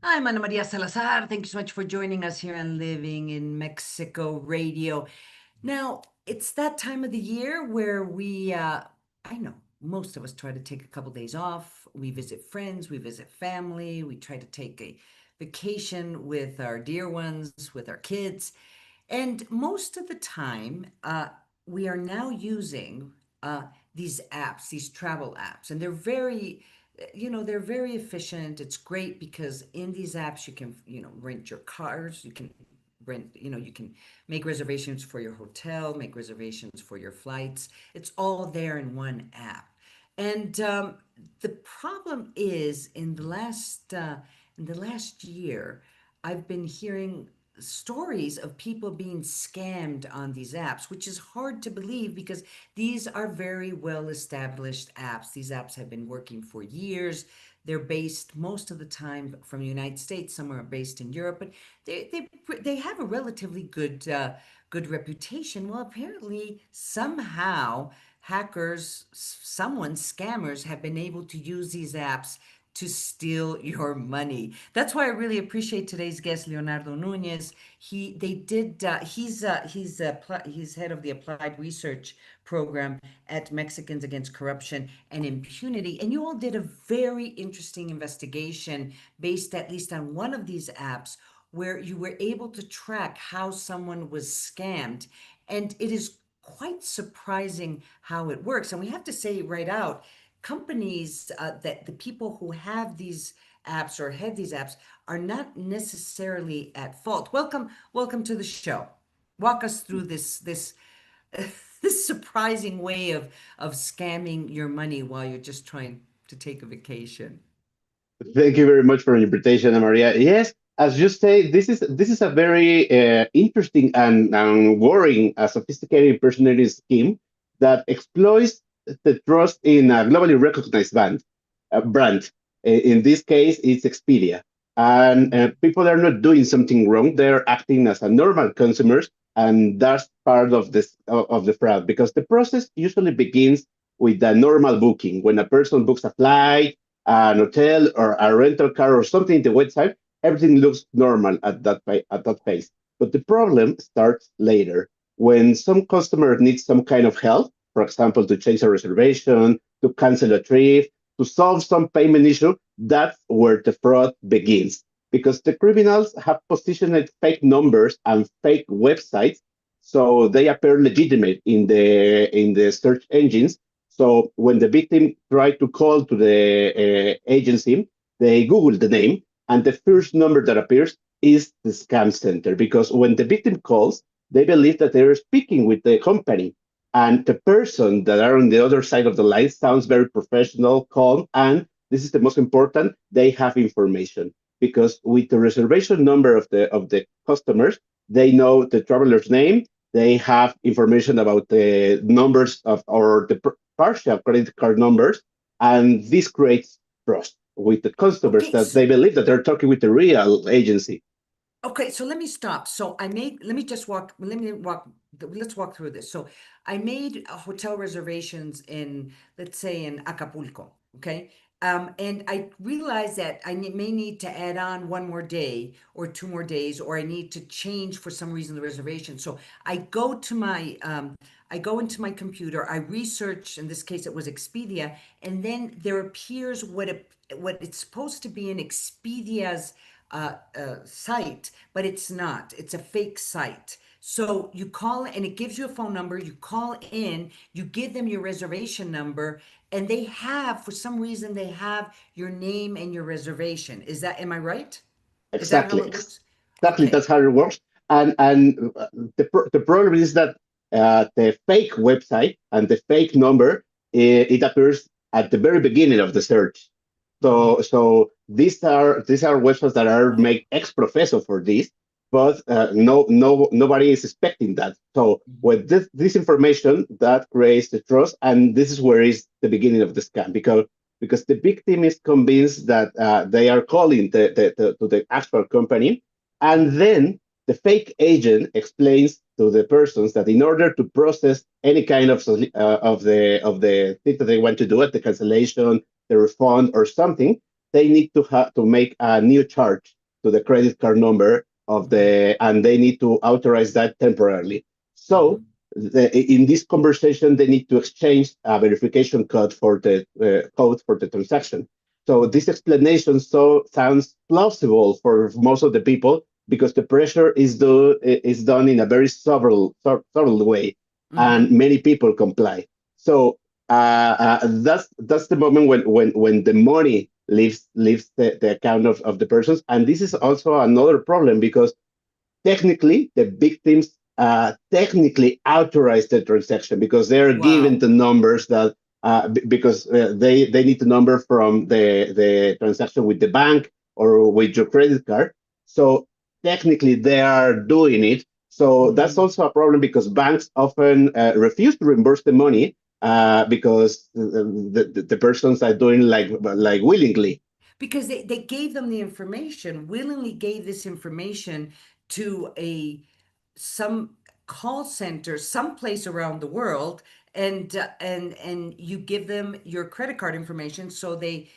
I'm Ana Maria Salazar. Thank you so much for joining us here on Living in Mexico Radio. Now, it's that time of the year where I know most of us try to take a couple days off. We visit friends, we visit family, we try to take a vacation with our dear ones, with our kids. And most of the time, we are now using these apps, these travel apps, and they're very efficient. It's great because in these apps, you can, rent your cars, you can you can make reservations for your hotel, make reservations for your flights. It's all there in one app. And the problem is in the last year, I've been hearing stories of people being scammed on these apps, which is hard to believe because these are very well established apps. These apps have been working for years. They're based most of the time from the United States. Some are based in Europe, but they have a relatively good reputation. Well, apparently somehow scammers have been able to use these apps to steal your money. That's why I really appreciate today's guest, Leonardo Nuñez. He's head of the applied research program at Mexicans Against Corruption and Impunity, and you all did a very interesting investigation based at least on one of these apps where you were able to track how someone was scammed, and it is quite surprising how it works. And we have to say right out, companies that the people who have these apps or head these apps are not necessarily at fault. Welcome to the show. Walk us through this this surprising way of scamming your money while you're just trying to take a vacation. Thank you very much for the invitation, Maria. Yes, as you say, this is a very interesting and worrying, sophisticated impersonation scheme that exploits the trust in a globally recognized brand. In this case, it's Expedia, and people are not doing something wrong; they're acting as a normal consumers, and that's part of this of the fraud because the process usually begins with a normal booking when a person books a flight, an hotel, or a rental car, or something in the website. Everything looks normal at that phase. But the problem starts later when some customer needs some kind of help, for example, to change a reservation, to cancel a trip, to solve some payment issue. That's where the fraud begins because the criminals have positioned fake numbers and fake websites so they appear legitimate in the search engines. So when the victim tried to call to the agency, they Google the name, and the first number that appears is the scam center. Because when the victim calls, they believe that they're speaking with the company, and the person that are on the other side of the line sounds very professional, calm, and this is the most important. They have information because with the reservation number of the customers, they know the traveler's name. They have information about the numbers of or the partial credit card numbers, and this creates trust with the customers Okay, that s- they believe that they're talking with the real agency. Okay, so let me stop. Let me just let's walk through this. So I made hotel reservations in, let's say, in Acapulco, okay? And I realized that may need to add on one more day or two more days, or I need to change for some reason the reservation. So I go into my computer, I research, in this case it was Expedia, and then there appears what it's supposed to be in Expedia's site, but it's not. It's a fake site. So you call and it gives you a phone number. You call in, you give them your reservation number, and for some reason, they have your name and your reservation. Am I right? Is that how Exactly, it works? exactly. Okay. That's how it works. And the problem is that the fake website and the fake number it appears at the very beginning of the search. Mm-hmm. So these are websites that are made ex professo for this, but nobody is expecting that. So with this information that creates the trust, and this is where is the beginning of the scam because the victim is convinced that they are calling to the actual company, and Mm-hmm. then the fake agent explains to the persons that in order to process any kind of the thing that they want to do at the cancellation, the refund or something, they need to have to make a new charge to the credit card number of Mm-hmm. and they need to authorize that temporarily. So Mm-hmm. in this conversation, they need to exchange a verification code for the transaction. So Mm-hmm. this explanation sounds plausible for most of the people because the pressure is done in a very subtle way, and Mm-hmm. many people comply. So that's the moment when the money leaves the account of the persons, and this is also another problem because technically the victims technically authorize the transaction because they are given Wow. the numbers that because they need the number from the transaction with the bank or with your credit card. So technically they are doing it. So that's Mm-hmm. also a problem because banks often refuse to reimburse the money because the persons are doing like willingly. Because they gave them the information, willingly gave this information to a some call center someplace around the world, and you give them your credit card information, so they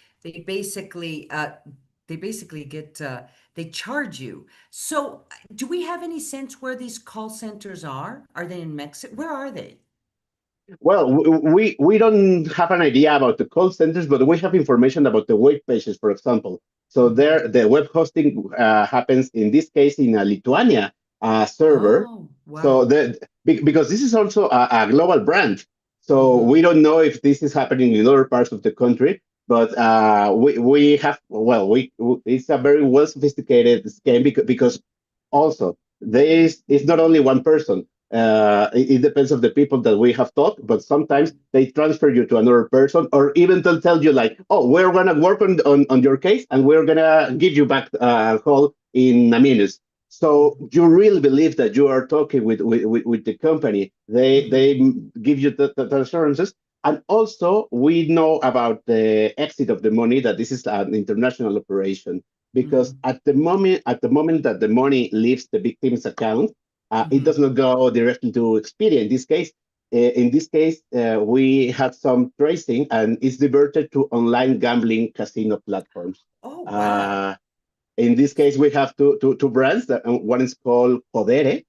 basically they basically get they charge you. So do we have any sense where these call centers are? Are they in Mexico? Where are they? Well, we don't have an idea about the call centers, but we have information about the web pages, for example. So Mm-hmm. there, the web hosting happens in this case in a Lithuania server. Oh, So wow. because this is also a global brand, so Mm-hmm. we don't know if this is happening in other parts of the country. But we have well, it's a very well sophisticated scam because also there is it's not only one person. It depends of the people that we have taught, but sometimes Mm-hmm. they transfer you to another person, or even they'll tell you like, "Oh, we're gonna work on your case, and we're gonna give you back a call in a minute." So Mm-hmm. you really believe that you are talking with the company. Mm-hmm. They give you the assurances, and also we know about the exit of the money that this is an international operation because Mm-hmm. at the moment that the money leaves the victim's account, it Mm-hmm. does not go directly to Expedia. In this case, we had some tracing, and it's diverted to online gambling casino platforms. Oh, wow. Uh, in this case, we have two brands. One is called Podere,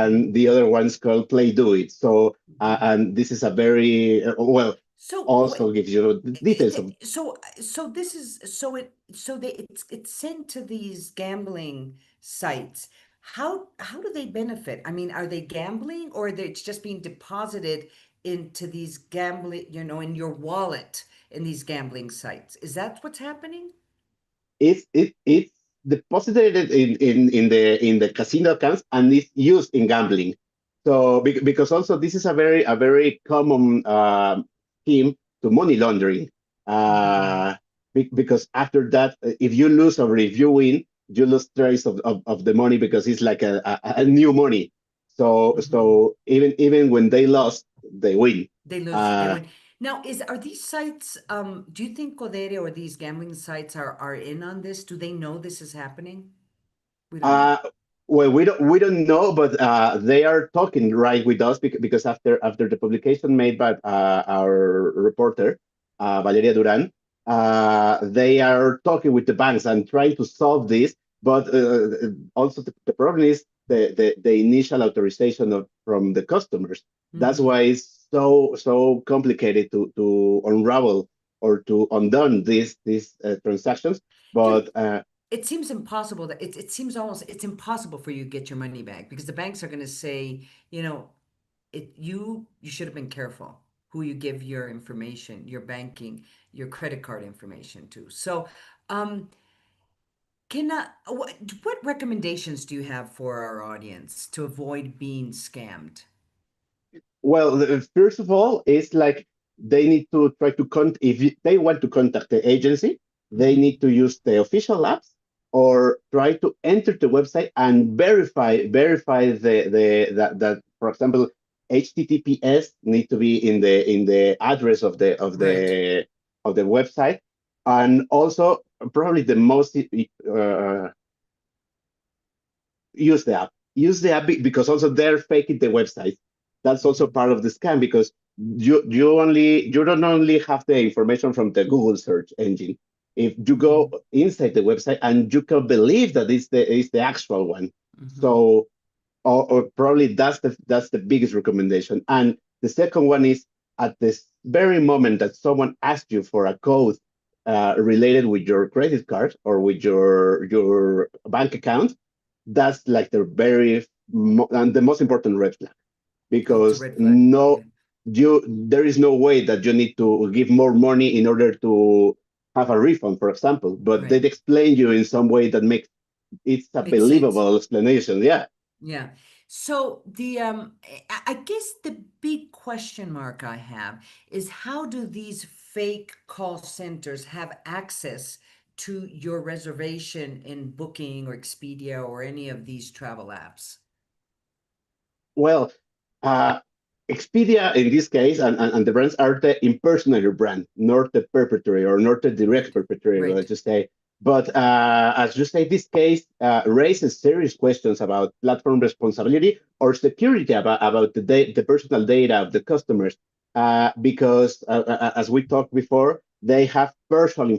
Mm-hmm. and the other one is called Play Do It. So, Mm-hmm. and this is a very well, So also what? gives you details of. So this is so it so they it's sent to these gambling sites. How do they benefit? I mean, are they gambling, or it's just being deposited into these gambling, in your wallet in these gambling sites? Is that what's happening? It's deposited in the casino accounts and it's used in gambling. So because also this is a very common scheme to money laundering. Mm-hmm. Uh, because after that, if you lose or if you win, you lose trace of the money because it's like a new money. So Mm-hmm. so even when they lost, they win. They lose, they Uh, win. Now, are these sites, do you think Codere or these gambling sites are in on this? Do they know this is happening? We don't know. Uh, well, we don't know, but they are talking right with us because after the publication made by our reporter Valeria Duran, they are talking with the banks and trying to solve this. But also the problem is the initial authorization from the customers. That's Mm-hmm. why it's so complicated to unravel or to undone these transactions. Do But It seems impossible that it seems almost it's impossible for you to get your money back because the banks are going to say, you should have been careful who you give your information, your banking, your credit card information to. So, um, what recommendations do you have for our audience to avoid being scammed? Well, first of all, it's like they need to try to if they want to contact the agency, they Mm-hmm. need to use the official apps or try to enter the website and verify that for example HTTPS need to be in the address of the of Right. the of the website, and also probably the most use the app because also they're faking the website. That's also Mm-hmm. part of the scam because you don't only have the information from the Google search engine. if you go inside the website and you can believe that it's the actual one. So, or probably that's the biggest recommendation. And the second one is at this very moment that someone asks you for a code related with your credit card or with your bank account, that's like and the most important red flag, Oh, it's a because red flag. Yeah. no, there is no way that you need to give more money in order to have a refund, for example. But they Right. explain you in some way that makes it's a Makes sense. believable explanation. Yeah. Yeah. So I guess the big question mark I have is how do these fake call centers have access to your reservation in Booking or Expedia or any of these travel apps? Well, uh, Expedia in this case and the brands are the impersonator brand, not the perpetrator or not the direct Right. perpetrator, let's Right. just say. But as you say, this case raises serious questions about platform responsibility or security about the personal data of the customers. Because, as we talked before, they have partial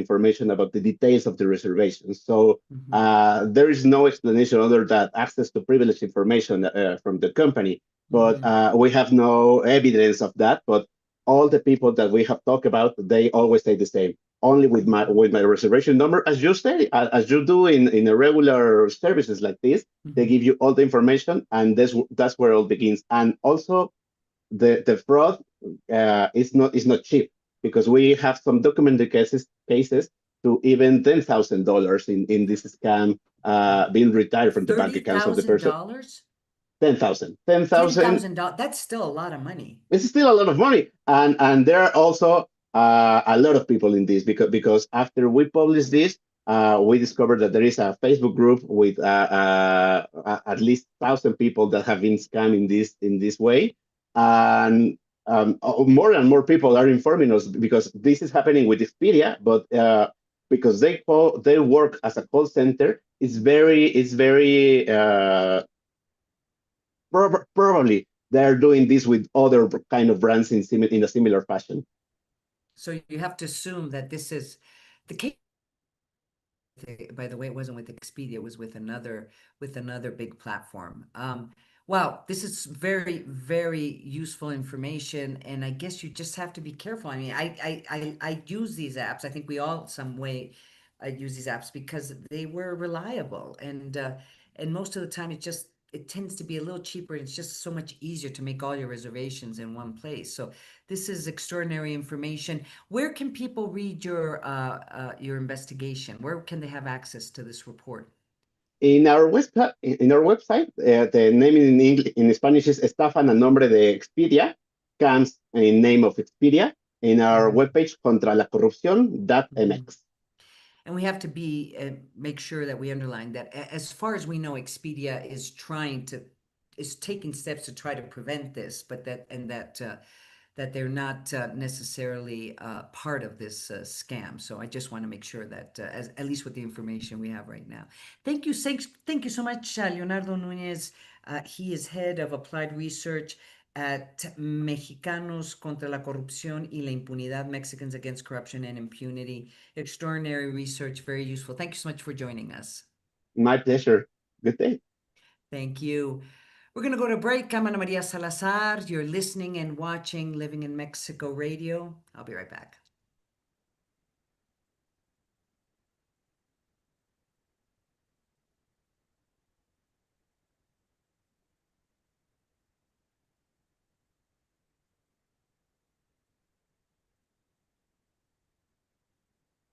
information about the details of the reservations. So Hmm. there is no explanation other than access to privileged information from the company. But Hmm. we have no evidence of that. But all the people that we have talked about, they always say the same. Only with my reservation number, as you say, as you do in a regular services like this, they Hmm. give you all the information, and that's where it all begins. And also, the fraud is not cheap, because we have some documented cases to even $10,000 in this scam Wow. being retired from the bank accounts of the person. $30,000? 10,000, 10,000. $10,000. That's still a lot of money. It's still a lot of money, and there are also a lot of people in this, because after we published this, we discovered that there is a Facebook group with at least 1,000 people that have been scammed in this way, and more and more people are informing us, because this is happening with Expedia, but because they work as a call center, it's very probably they're doing this with other kind of brands in a similar fashion. So you have to assume that this is the case. By the way, it wasn't with Expedia, it was with another big platform. Wow, this is very, very useful information, and I guess you just have to be careful. I mean, I use these apps. I think we all some way use these apps because they were reliable, and most of the time it tends to be a little cheaper, and it's just so much easier to make all your reservations in one place. So this is extraordinary information. Where can people read your investigation? Where can they have access to this report? In our website, the name in Spanish is Estafan a nombre de Expedia, comes in name of Expedia. In our Mhm. webpage, contra la Mhm. corrupción.mx. And we have to make sure that we underline that as far as we know, Expedia is taking steps to try to prevent this, but that they're not necessarily part of this scam. So I just want to make sure that, at least with the information we have right now. Thank you so much, Leonardo Nuñez. He is head of applied research at Mexicanos contra la Corrupción y la Impunidad, Mexicans Against Corruption and Impunity. Extraordinary research, very useful. Thank you so much for joining us. My pleasure. Good day. Thank you. We're going to go to break. I'm Ana Maria Salazar. You're listening and watching Living in Mexico Radio. I'll be right back.